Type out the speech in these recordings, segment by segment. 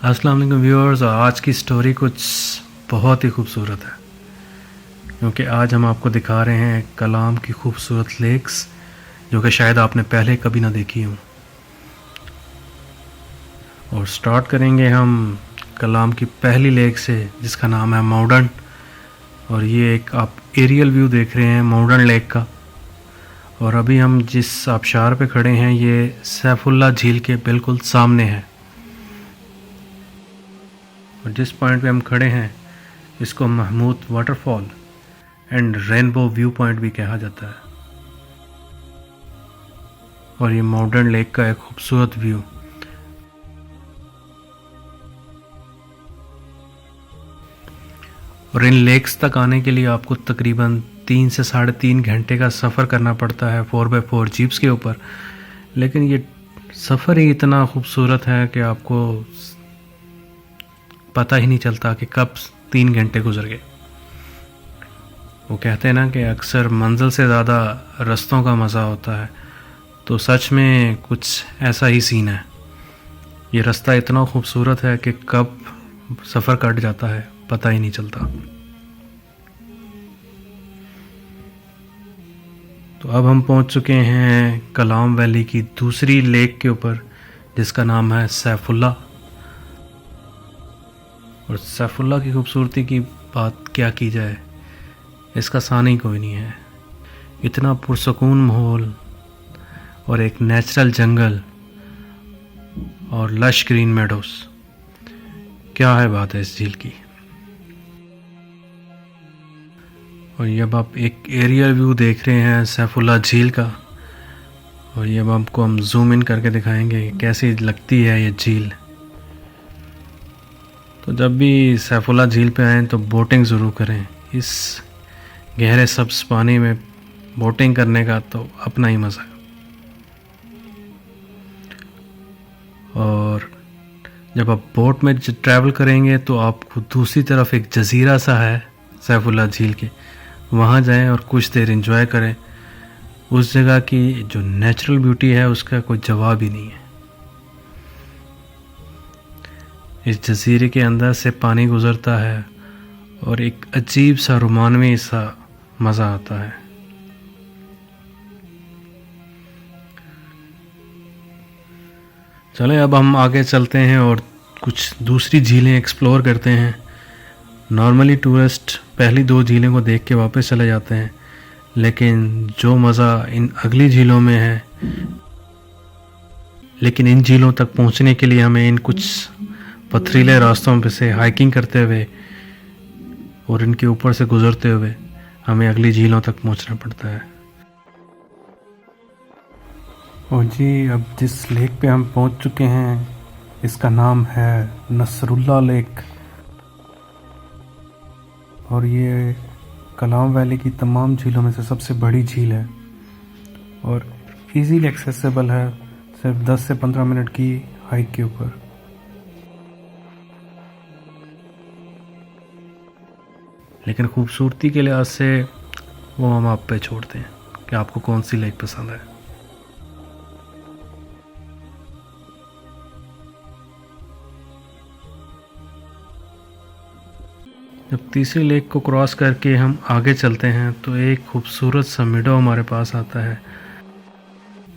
अस्सलाम वालेकुम व्यूअर्स। आज की स्टोरी कुछ बहुत ही खूबसूरत है, क्योंकि आज हम आपको दिखा रहे हैं कलाम की खूबसूरत लेक्स जो कि शायद आपने पहले कभी ना देखी हो। और स्टार्ट करेंगे हम कलाम की पहली लेक से, जिसका नाम है माउडन। और ये एक आप एरियल व्यू देख रहे हैं माउडन लेक का। और अभी हम जिस आबशार पे खड़े हैं ये सैफुल्ला झील के बिल्कुल सामने है। और जिस पॉइंट पे हम खड़े हैं इसको Mahmud waterfall and rainbow view point भी कहा जाता है। और ये माउडन लेक का एक खूबसूरत व्यू। और इन लेक्स तक आने के लिए आपको तकरीबन 3 से 3.5 घंटे का सफ़र करना पड़ता है 4x4 जीप्स के ऊपर। लेकिन ये सफ़र ही इतना खूबसूरत है कि आपको पता ही नहीं चलता कि कब 3 घंटे गुजर गए। वो कहते हैं ना कि अक्सर मंजिल से ज़्यादा रास्तों का मज़ा होता है, तो सच में कुछ ऐसा ही सीन है। ये रास्ता इतना खूबसूरत है कि कब सफ़र कट जाता है पता ही नहीं चलता। तो अब हम पहुंच चुके हैं कलाम वैली की दूसरी लेक के ऊपर, जिसका नाम है सैफुल्ला। और सैफुल्ला की खूबसूरती की बात क्या की जाए, इसका सानी कोई नहीं है। इतना पुरसकून माहौल और एक नेचुरल जंगल और लश ग्रीन मेडोस, क्या है बात है इस झील की। और ये अब आप एक एरियल व्यू देख रहे हैं सैफुल्ला झील का। और ये अब आपको हम जूम इन करके दिखाएंगे कैसी लगती है ये झील। तो जब भी सैफुल्ला झील पे आएँ तो बोटिंग ज़रूर करें। इस गहरे सब्ज़ पानी में बोटिंग करने का तो अपना ही मज़ा। और जब आप बोट में ट्रैवल करेंगे तो आपको दूसरी तरफ एक जज़ीरा सा है सैफुल्ला झील के, वहाँ जाएं और कुछ देर एंजॉय करें। उस जगह की जो नेचुरल ब्यूटी है उसका कोई जवाब ही नहीं है। इस जज़ीरे के अंदर से पानी गुज़रता है और एक अजीब सा रोमानवी सा मज़ा आता है। चलें अब हम आगे चलते हैं और कुछ दूसरी झीलें एक्सप्लोर करते हैं। नॉर्मली टूरिस्ट पहली 2 झीलों को देख के वापस चले जाते हैं, लेकिन जो मज़ा इन अगली झीलों में है, लेकिन इन झीलों तक पहुंचने के लिए हमें इन कुछ पथरीले रास्तों पे से हाइकिंग करते हुए और इनके ऊपर से गुजरते हुए हमें अगली झीलों तक पहुंचना पड़ता है। और जी अब जिस लेक पे हम पहुंच चुके हैं इसका नाम है नसरुल्ला लेक। और ये कलाम वैली की तमाम झीलों में से सबसे बड़ी झील है और इजीली एक्सेसिबल है, सिर्फ 10 से 15 मिनट की हाइक के ऊपर। लेकिन खूबसूरती के लिहाज से वो हम आप पे छोड़ते हैं कि आपको कौन सी लेक पसंद है। जब तीसरी लेक को क्रॉस करके हम आगे चलते हैं तो एक खूबसूरत सा मिडो हमारे पास आता है।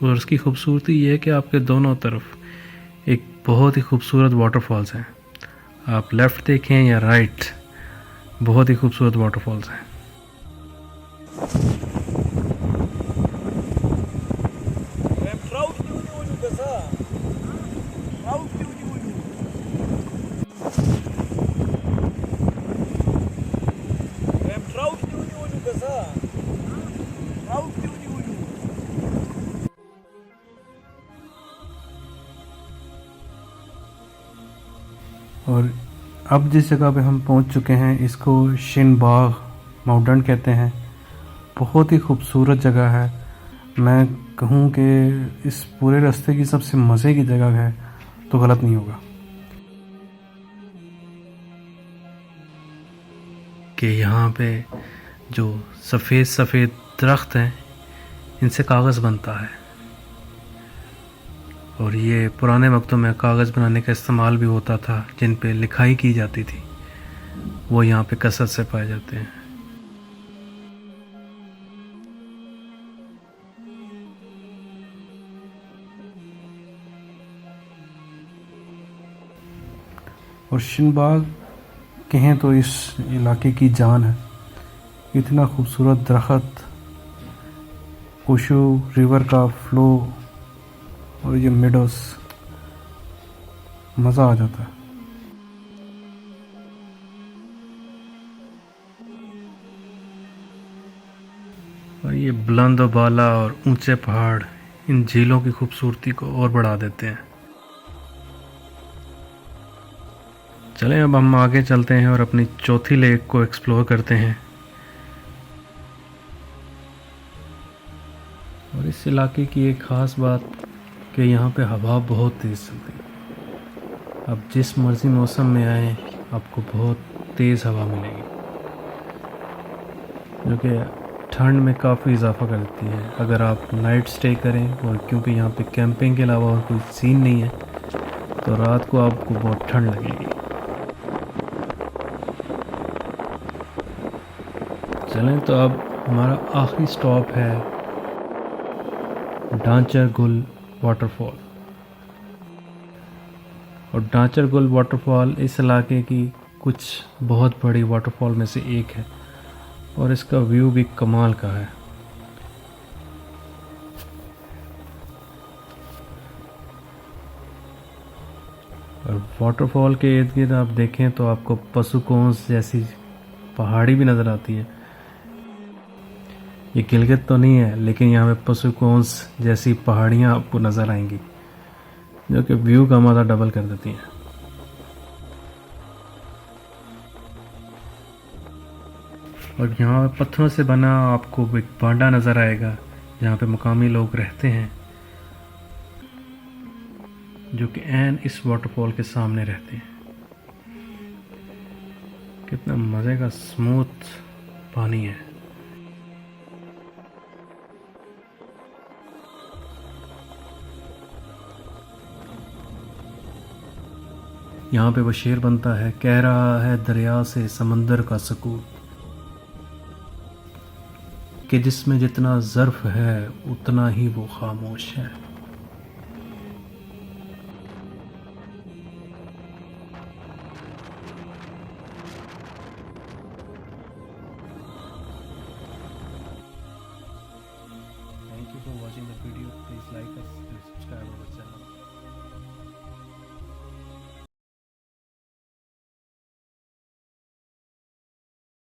और उसकी खूबसूरती ये है कि आपके दोनों तरफ एक बहुत ही खूबसूरत वाटरफॉल्स हैं। आप लेफ़्ट देखें या राइट, बहुत ही खूबसूरत वाटरफॉल्स हैं। और अब जिस जगह पे हम पहुंच चुके हैं इसको शिनबाग माउंटेन कहते हैं। बहुत ही खूबसूरत जगह है। मैं कहूँ कि इस पूरे रास्ते की सबसे मज़े की जगह है तो गलत नहीं होगा। कि यहाँ पे जो सफ़ेद सफ़ेद दरख्त हैं इनसे कागज़ बनता है। और ये पुराने वक्तों में कागज़ बनाने का इस्तेमाल भी होता था, जिन पे लिखाई की जाती थी, वो यहाँ पे कसरत से पाए जाते हैं। और शिनबाग कहें तो इस इलाके की जान है। इतना खूबसूरत दरख्त, कुशू रिवर का फ्लो और ये मेडोस, मज़ा आ जाता है। और ये बुलंद और बाला और ऊंचे पहाड़ इन झीलों की खूबसूरती को और बढ़ा देते हैं। चलें अब हम आगे चलते हैं और अपनी चौथी लेक को एक्सप्लोर करते हैं। और इस इलाके की एक ख़ास बात कि यहाँ पे हवा बहुत तेज़ चलती है। अब जिस मर्ज़ी मौसम में आए आपको बहुत तेज़ हवा मिलेगी, जो कि ठंड में काफ़ी इजाफा कर देती है। अगर आप नाइट स्टे करें, और क्योंकि यहाँ पे कैंपिंग के अलावा और कोई सीन नहीं है, तो रात को आपको बहुत ठंड लगेगी। चलें तो अब हमारा आखिरी स्टॉप है डांचर गुल वाटरफॉल। और डांचर गुल वाटरफॉल इस इलाके की कुछ बहुत बड़ी वाटरफॉल में से एक है, और इसका व्यू भी कमाल का है। और वाटरफॉल के इर्द गिर्द आप देखें तो आपको पशुकोंस जैसी पहाड़ी भी नज़र आती है। ये गिलगित तो नहीं है, लेकिन यहाँ पे पशुकोंस जैसी पहाड़ियाँ आपको नज़र आएंगी, जो कि व्यू का मज़ा डबल कर देती हैं। और यहाँ पे पत्थरों से बना आपको एक बांडा नज़र आएगा, जहाँ पे मुकामी लोग रहते हैं, जो कि ऐन इस वाटरफॉल के सामने रहते हैं। कितना मज़े का स्मूथ पानी है। यहाँ पे वो शेर बनता है, कह रहा है दरिया से समंदर का सकूत, कि जिसमें जितना ज़र्फ है उतना ही वो खामोश है।